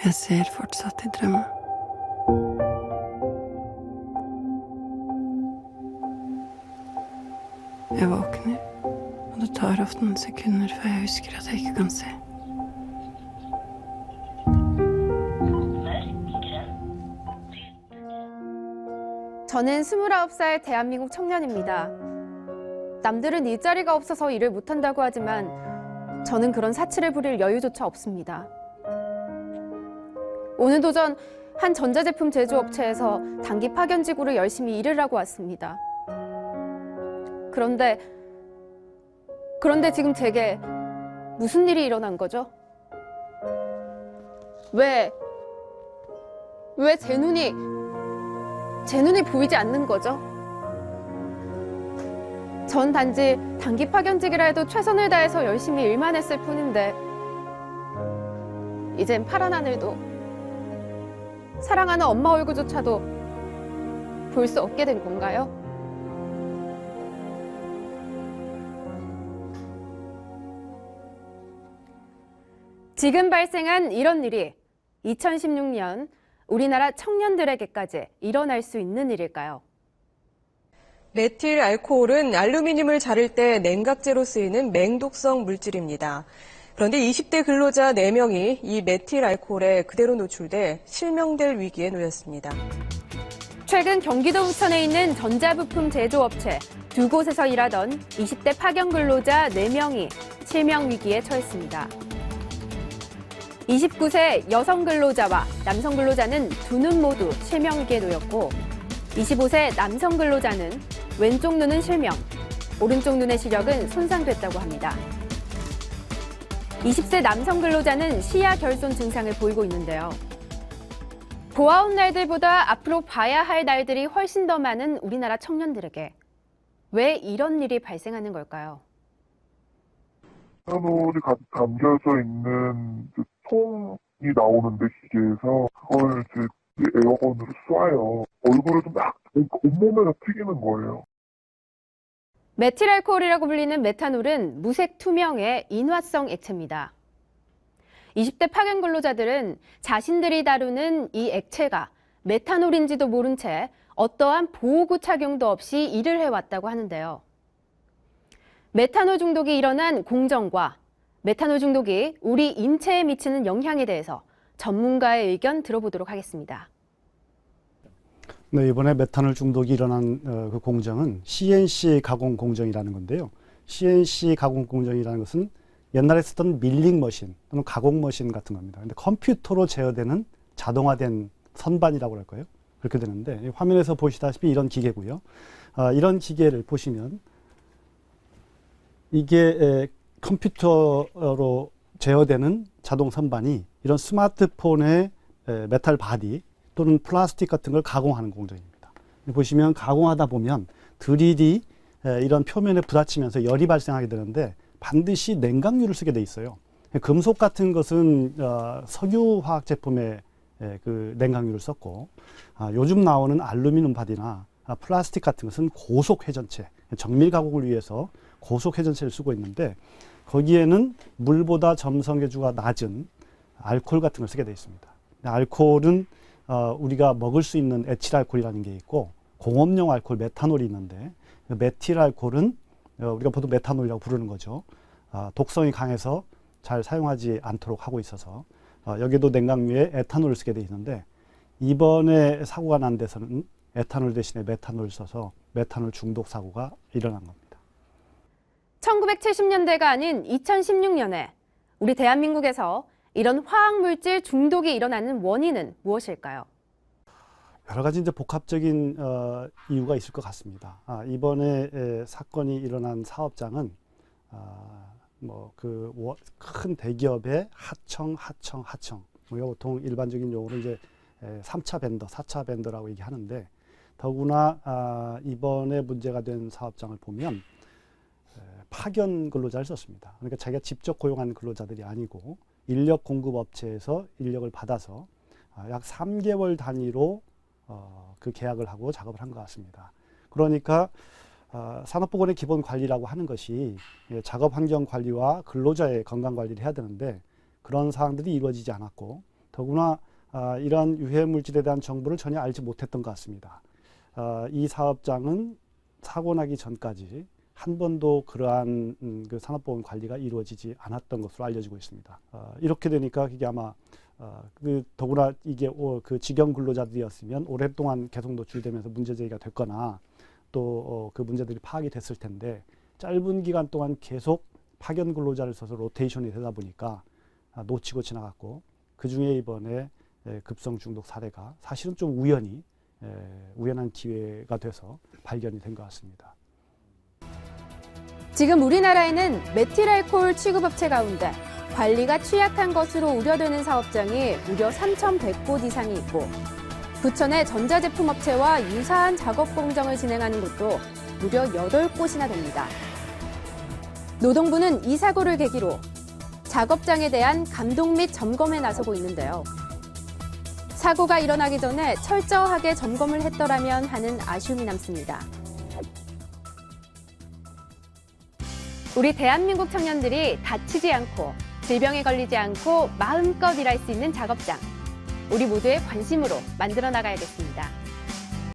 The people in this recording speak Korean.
Jeg ser fortsatt i drømme. Jeg våkner, og det tar ofte noen sekunder før jeg husker at jeg ikke kan se. 저는 29살 대한민국 청년입니다. 남들은 일자리가 없어서 일을 못한다고 하지만 저는 그런 사치를 부릴 여유조차 없습니다. 오늘 도전 한 전자제품 제조업체에서 단기 파견직으로 열심히 일을 하고 왔습니다. 그런데 지금 제게 무슨 일이 일어난 거죠? 왜 제 눈이 보이지 않는 거죠? 전 단지 단기 파견직이라 해도 최선을 다해서 열심히 일만 했을 뿐인데 이젠 파란 하늘도 사랑하는 엄마 얼굴조차도 볼 수 없게 된 건가요? 지금 발생한 이런 일이 2016년 우리나라 청년들에게까지 일어날 수 있는 일일까요? 메틸 알코올은 알루미늄을 자를 때 냉각제로 쓰이는 맹독성 물질입니다. 그런데 20대 근로자 4명이 이 메틸 알코올에 그대로 노출돼 실명될 위기에 놓였습니다. 최근 경기도 부천에 있는 전자부품 제조업체 두 곳에서 일하던 20대 파견 근로자 4명이 실명 위기에 처했습니다. 29세 여성 근로자와 남성 근로자는 두 눈 모두 실명 위기에 놓였고 25세 남성 근로자는 왼쪽 눈은 실명, 오른쪽 눈의 시력은 손상됐다고 합니다. 20세 남성 근로자는 시야 결손 증상을 보이고 있는데요. 보아온 날들보다 앞으로 봐야 할 날들이 훨씬 더 많은 우리나라 청년들에게 왜 이런 일이 발생하는 걸까요? 메탄올이 가득 담겨져 있는 통이 나오는데 기계에서 그걸 이제 에어건으로 쏴요. 얼굴에서 막 온몸에다 튀기는 거예요. 메틸알코올이라고 불리는 메탄올은 무색 투명의 인화성 액체입니다. 20대 파견 근로자들은 자신들이 다루는 이 액체가 메탄올인지도 모른 채 어떠한 보호구 착용도 없이 일을 해왔다고 하는데요. 메탄올 중독이 일어난 공정과 메탄올 중독이 우리 인체에 미치는 영향에 대해서 전문가의 의견 들어보도록 하겠습니다. 네, 이번에 메탄올 중독이 일어난 그 공정은 CNC 가공 공정이라는 건데요. CNC 가공 공정이라는 것은 옛날에 쓰던 밀링 머신 또는 가공 머신 같은 겁니다. 근데 컴퓨터로 제어되는 자동화된 선반이라고 할까요? 그렇게 되는데 화면에서 보시다시피 이런 기계고요. 이런 기계를 보시면 이게 컴퓨터로 제어되는 자동 선반이 이런 스마트폰의 메탈 바디 또는 플라스틱 같은 걸 가공하는 공정입니다. 보시면 가공하다 보면 3D 이런 표면에 부딪히면서 열이 발생하게 되는데 반드시 냉각유를 쓰게 돼 있어요. 금속 같은 것은 석유 화학 제품에 그 냉각유를 썼고 요즘 나오는 알루미늄 바디나 플라스틱 같은 것은 고속 회전체, 정밀 가공을 위해서 고속 회전체를 쓰고 있는데 거기에는 물보다 점성계주가 낮은 알코올 같은 걸 쓰게 되어 있습니다. 알코올은 우리가 먹을 수 있는 에틸알코올이라는 게 있고 공업용 알코올 메탄올이 있는데 메틸 알코올은 우리가 보통 메탄올이라고 부르는 거죠. 독성이 강해서 잘 사용하지 않도록 하고 있어서 여기도 냉각유에 에탄올을 쓰게 되어 있는데 이번에 사고가 난 데서는 에탄올 대신에 메탄올을 써서 메탄올 중독 사고가 일어난 겁니다. 1970년대가 아닌 2016년에 우리 대한민국에서 이런 화학물질 중독이 일어나는 원인은 무엇일까요? 여러 가지 이제 복합적인 이유가 있을 것 같습니다. 이번에 사건이 일어난 사업장은 뭐 그 큰 대기업의 하청. 우리가 보통 일반적인 용어로 이제 3차 벤더, 4차 벤더라고 얘기하는데 더구나 이번에 문제가 된 사업장을 보면 파견 근로자를 썼습니다. 그러니까 자기가 직접 고용한 근로자들이 아니고 인력 공급 업체에서 인력을 받아서 약 3개월 단위로 그 계약을 하고 작업을 한 것 같습니다. 그러니까 산업보건의 기본 관리라고 하는 것이 작업 환경 관리와 근로자의 건강 관리를 해야 되는데 그런 사항들이 이루어지지 않았고 더구나 이러한 유해 물질에 대한 정보를 전혀 알지 못했던 것 같습니다. 이 사업장은 사고 나기 전까지 한 번도 그러한 그 산업보건 관리가 이루어지지 않았던 것으로 알려지고 있습니다. 이렇게 되니까 이게 아마 더구나 이게 그 직영 근로자들이었으면 오랫동안 계속 노출되면서 문제 제기가 됐거나 또 그 문제들이 파악이 됐을 텐데 짧은 기간 동안 계속 파견 근로자를 써서 로테이션이 되다 보니까 놓치고 지나갔고 그 중에 이번에 급성 중독 사례가 사실은 좀 우연한 기회가 돼서 발견이 된 것 같습니다. 지금 우리나라에는 메틸알코올 취급업체 가운데 관리가 취약한 것으로 우려되는 사업장이 무려 3,100곳 이상이 있고 부천의 전자제품업체와 유사한 작업 공정을 진행하는 곳도 무려 8곳이나 됩니다. 노동부는 이 사고를 계기로 작업장에 대한 감독 및 점검에 나서고 있는데요. 사고가 일어나기 전에 철저하게 점검을 했더라면 하는 아쉬움이 남습니다. 우리 대한민국 청년들이 다치지 않고 질병에 걸리지 않고 마음껏 일할 수 있는 작업장. 우리 모두의 관심으로 만들어 나가야겠습니다.